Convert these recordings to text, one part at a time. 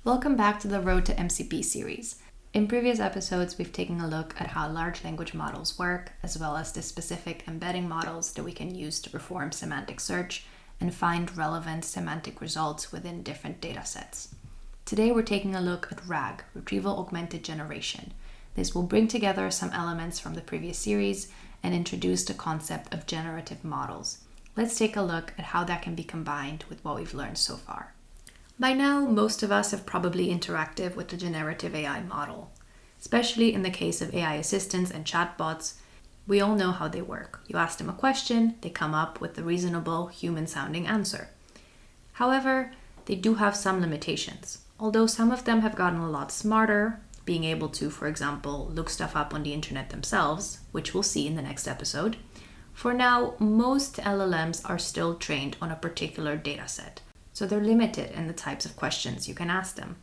Welcome back to the Road to MCP series. In previous episodes, we've taken a look at how large language models work, as well as the specific embedding models that we can use to perform semantic search and find relevant semantic results within different data sets. Today, we're taking a look at RAG, Retrieval Augmented Generation. This will bring together some elements from the previous series and introduce the concept of generative models. Let's take a look at how that can be combined with what we've learned so far. By now, most of us have probably interacted with the generative AI model. Especially in the case of AI assistants and chatbots, we all know how they work. You ask them a question, they come up with a reasonable, human-sounding answer. However, they do have some limitations. Although some of them have gotten a lot smarter, being able to, for example, look stuff up on the internet themselves, which we'll see in the next episode, for now, most LLMs are still trained on a particular dataset. So they're limited in the types of questions you can ask them.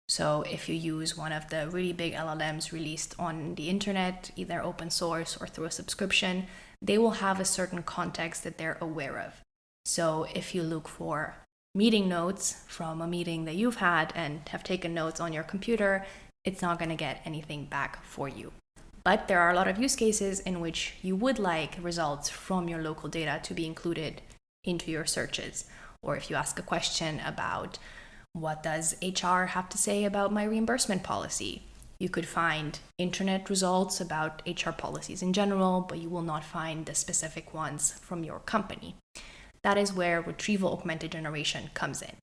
So if you use one of the really big LLMs released on the internet, either open source or through a subscription, they will have a certain context that they're aware of. So if you look for meeting notes from a meeting that you've had and have taken notes on your computer, it's not going to get anything back for you. But there are a lot of use cases in which you would like results from your local data to be included into your searches. Or if you ask a question about what does HR have to say about my reimbursement policy, you could find internet results about HR policies in general, but you will not find the specific ones from your company. That is where retrieval augmented generation comes in.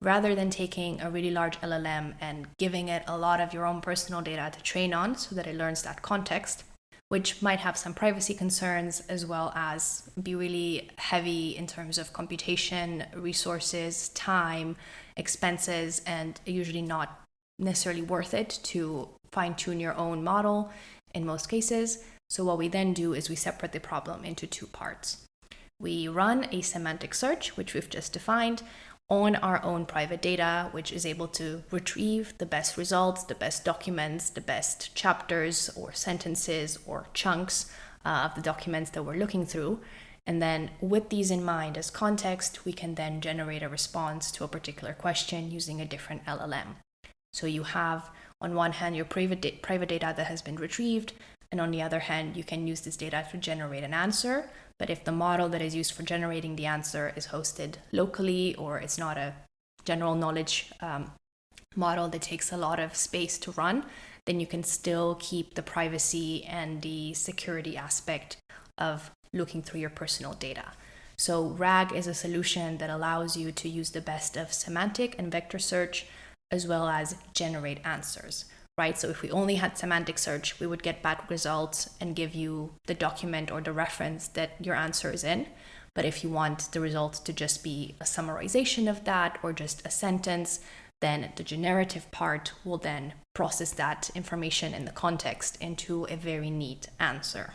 Rather than taking a really large LLM and giving it a lot of your own personal data to train on so that it learns that context, which might have some privacy concerns as well as be really heavy in terms of computation, resources, time, expenses, and usually not necessarily worth it to fine-tune your own model in most cases. So what we then do is we separate the problem into two parts. We run a semantic search, which we've just defined, on our own private data, which is able to retrieve the best results, the best documents, the best chapters or sentences or chunks of the documents that we're looking through. And then with these in mind as context, we can then generate a response to a particular question using a different LLM. So you have, on one hand, your private data that has been retrieved, and on the other hand, you can use this data to generate an answer. But if the model that is used for generating the answer is hosted locally, or it's not a general knowledge model that takes a lot of space to run, then you can still keep the privacy and the security aspect of looking through your personal data. So RAG is a solution that allows you to use the best of semantic and vector search, as well as generate answers. Right? So if we only had semantic search, we would get bad results and give you the document or the reference that your answer is in. But if you want the results to just be a summarization of that or just a sentence, then the generative part will then process that information in the context into a very neat answer.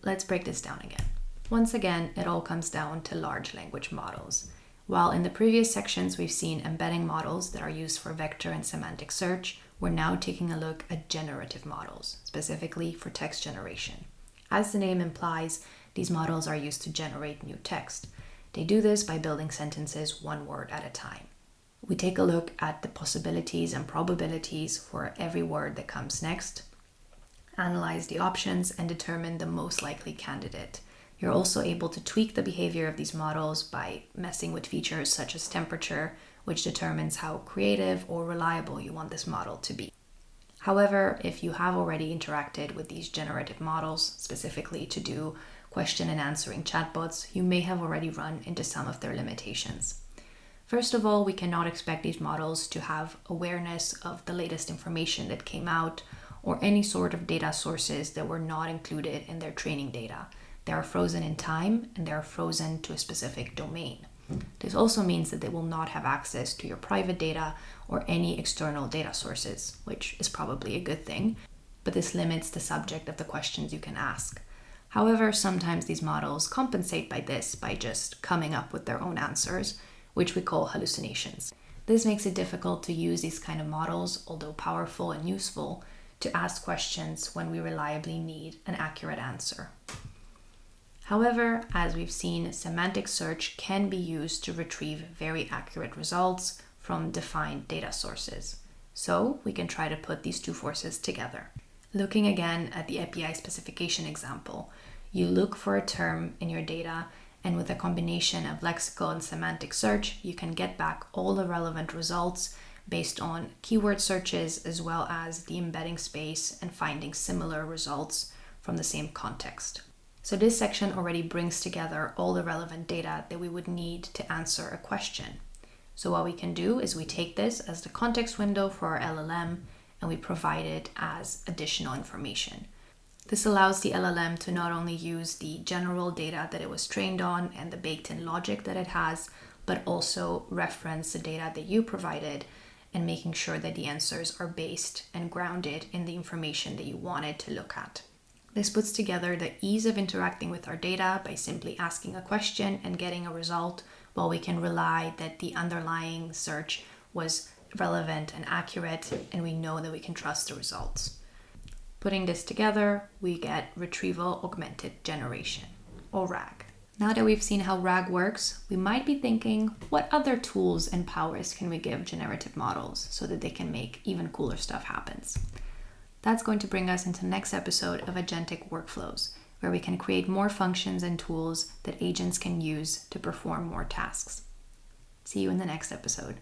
Let's break this down again. Once again, it all comes down to large language models. While in the previous sections we've seen embedding models that are used for vector and semantic search, we're now taking a look at generative models, specifically for text generation. As the name implies, these models are used to generate new text. They do this by building sentences one word at a time. We take a look at the possibilities and probabilities for every word that comes next, analyze the options, and determine the most likely candidate. You're also able to tweak the behavior of these models by messing with features such as temperature, which determines how creative or reliable you want this model to be. However, if you have already interacted with these generative models, specifically to do question and answering chatbots, you may have already run into some of their limitations. First of all, we cannot expect these models to have awareness of the latest information that came out or any sort of data sources that were not included in their training data. They are frozen in time and they are frozen to a specific domain. This also means that they will not have access to your private data or any external data sources, which is probably a good thing, but this limits the subject of the questions you can ask. However, sometimes these models compensate by just coming up with their own answers, which we call hallucinations. This makes it difficult to use these kind of models, although powerful and useful, to ask questions when we reliably need an accurate answer. However, as we've seen, semantic search can be used to retrieve very accurate results from defined data sources. So we can try to put these two forces together. Looking again at the API specification example, you look for a term in your data, and with a combination of lexical and semantic search, you can get back all the relevant results based on keyword searches, as well as the embedding space and finding similar results from the same context. So this section already brings together all the relevant data that we would need to answer a question. So what we can do is we take this as the context window for our LLM and we provide it as additional information. This allows the LLM to not only use the general data that it was trained on and the baked-in logic that it has, but also reference the data that you provided and making sure that the answers are based and grounded in the information that you wanted to look at. This puts together the ease of interacting with our data by simply asking a question and getting a result, while we can rely that the underlying search was relevant and accurate, and we know that we can trust the results. Putting this together, we get Retrieval Augmented Generation, or RAG. Now that we've seen how RAG works, we might be thinking, what other tools and powers can we give generative models so that they can make even cooler stuff happen? That's going to bring us into the next episode of Agentic Workflows, where we can create more functions and tools that agents can use to perform more tasks. See you in the next episode.